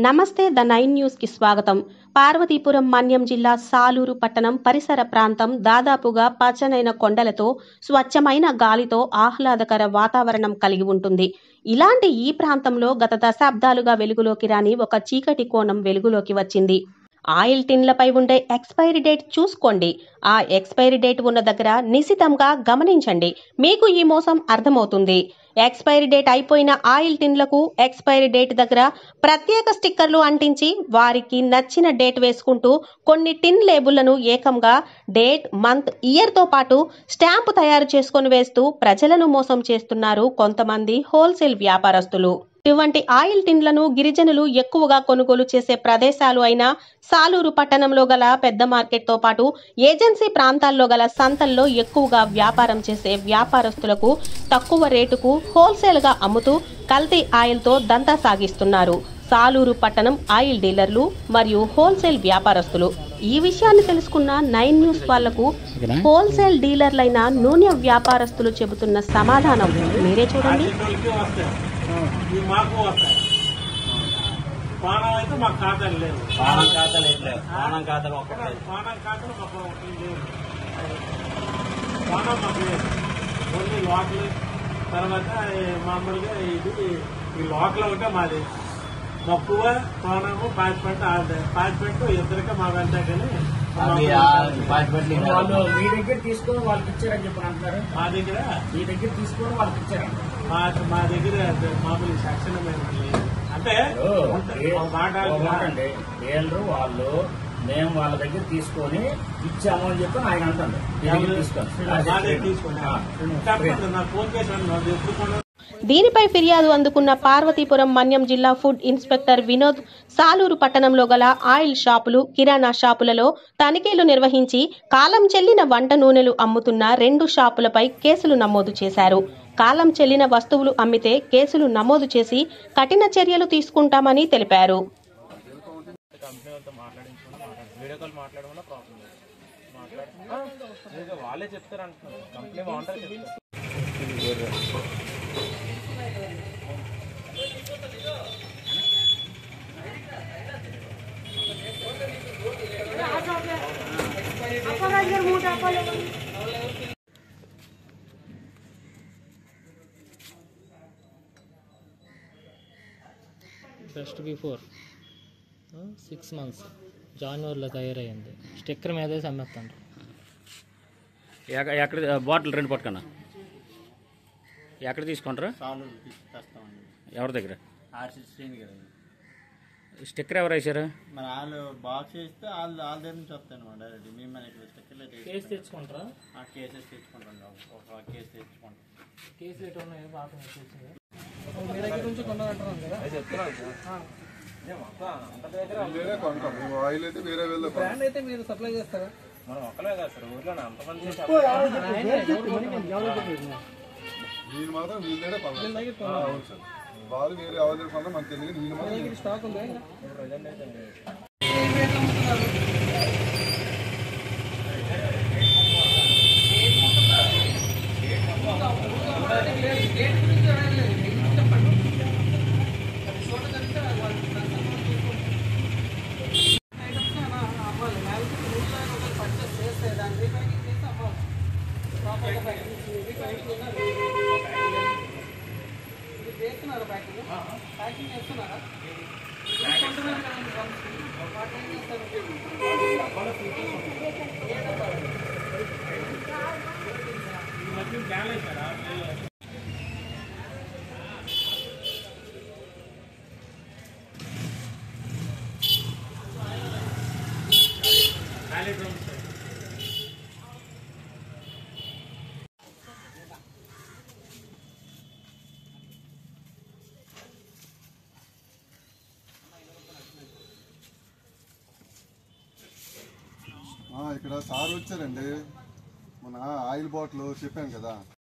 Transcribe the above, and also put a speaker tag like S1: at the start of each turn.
S1: నమస్తే the 9 news కి స్వాగతం. పార్వతీపురం మన్యం జిల్లా సాలూరు పట్టణం పరిసర ప్రాంతం దాదాపుగా పచ్చనైన కొండలతో స్వచ్ఛమైన గాలితో ఆహ్లాదకర వాతావరణం కలిగి ఉంటుంది. ఇలాంటి ఈ ప్రాంతంలో గత దశాబ్దాలుగా వెలుగులోకి రాని ఒక చీకటి కోణం వెలుగులోకి వచ్చింది. ఆయిల్ టిన్లపై ఉండే ఎక్స్పైరీ డేట్ చూసుకోండి. ఆ ఎక్స్పైరీ డేట్ ఉన్న దగ్గర నిశితంగా గమనించండి. మీకు ఈ మోసం అర్థమవుతుంది. ఎక్స్పైరీ డేట్ అయిపోయిన ఆయిల్ టిన్లకు ఎక్స్పైరీ డేట్ దగ్గర ప్రత్యేక స్టిక్కర్లు అంటించి వారికి నచ్చిన డేట్ వేసుకుంటూ కొన్ని టిన్ లేబుళ్లను ఏకంగా డేట్, మంత్, ఇయర్ తో పాటు స్టాంపు తయారు చేసుకొని వేస్తూ ప్రజలను మోసం చేస్తున్నారు కొంతమంది హోల్సేల్ వ్యాపారస్తులు. ఇటువంటి ఆయిల్ టిన్లను గిరిజనులు ఎక్కువగా కొనుగోలు చేసే ప్రదేశాలు అయిన సాలూరు పట్టణంలో గల పెద్ద మార్కెట్ తో పాటు ఏజెన్సీ ప్రాంతాల్లో గల సంతల్లో ఎక్కువగా వ్యాపారం చేసే వ్యాపారస్తులకు తక్కువ రేటుకు హోల్సేల్ గా అమ్ముతూ కల్తీ ఆయిల్ తో దంతా సాగిస్తున్నారు సాలూరు పట్టణం ఆయిల్ డీలర్లు మరియు హోల్సేల్ వ్యాపారస్తులు. ఈ విషయాన్ని తెలుసుకున్న 9 న్యూస్ వాళ్లకు హోల్సేల్ డీలర్లైన నూనె వ్యాపారస్తులు చెబుతున్న సమాధానం మీరే చూడండి.
S2: మాకు వస్తాయి పానం అయితే మాకు ఖాతాలు లేవు. పానం ఖాతాలు మాకు లేదు. పానం మాకు లేదు. Only local. తర్వాత మామూలుగా ఇది ఈ లోకల్ ఒకటే మాది. మక్కువ పానము పాచిపెట్టు ఇద్దరికే మాకు అంతా కానీ
S3: మీ దగ్గర తీసుకొని వాళ్ళకి ఇచ్చారని చెప్పి అంటున్నారు. మీ దగ్గర తీసుకొని వాళ్ళకి ఇచ్చారండి.
S2: మా దగ్గర మామూలు సెక్షన్ అంటే
S3: మాటండి వీళ్ళు వాళ్ళు మేము వాళ్ళ దగ్గర తీసుకొని ఇచ్చాము అని చెప్పి ఆయన అంటారు.
S1: దీనిపై ఫిర్యాదు అందుకున్న పార్వతీపురం మన్యం జిల్లా ఫుడ్ ఇన్స్పెక్టర్ వినోద్ సాలూరు పట్టణంలో గల ఆయిల్ షాపులు, కిరాణా షాపులలో తనిఖీలు నిర్వహించి కాలం చెల్లిన వంట నూనెలు అమ్ముతున్న 2 షాపులపై కేసులు నమోదు చేశారు. కాలం చెల్లిన వస్తువులు అమ్మితే కేసులు నమోదు చేసి కఠిన చర్యలు తీసుకుంటామని తెలిపారు.
S2: వాళ్ళే చెప్తారంటున్నారు. కంపెనీ బాగుంటారు చెప్తారు.
S4: జస్ట్ బిఫోర్ 6 months జాన్వరిలో తయారైంది. స్టిక్కర్ మీద అమ్మేస్తాను.
S5: ఎక్కడ బాటిల్ 2 పట్టుకున్నా ఎక్కడ తీసుకుంటారా? ఎవరి దగ్గర స్టిక్కర్ ఎవరు వేసారు?
S6: మన వాళ్ళు బాక్స్ వేస్తే వాళ్ళ దగ్గర నుంచి వస్తాను డైరెక్ట్. మేము మనకి స్టిక్కర్లు
S4: కేసు తెచ్చుకుంటారా?
S6: కేసెస్ తెచ్చుకుంటాం. ఒక కేసు తెచ్చుకుంటాం.
S4: కేసులు ఎటు ఉన్నాయో బాగా మీ దగ్గర నుంచి కొనాలంటున్నాం కదా. బ్రాండ్ అయితే మీరు సప్లై చేస్తారా?
S2: మనం ఒక్కలే కాదు సార్, ఊర్లో అంతమంది
S7: నేను మాత్రం వీళ్ళ వాళ్ళు వేరే ఎవరి దగ్గర కొన్నా మనకు తెలియదు. నేను మాత్రం
S4: స్టాక్ ఉంది. ప్యాకింగ్ చేస్తున్నారా?
S7: ఇక్కడ సార్ వచ్చారండి. మన ఆయిల్ బాటిల్ చెప్పాను కదా.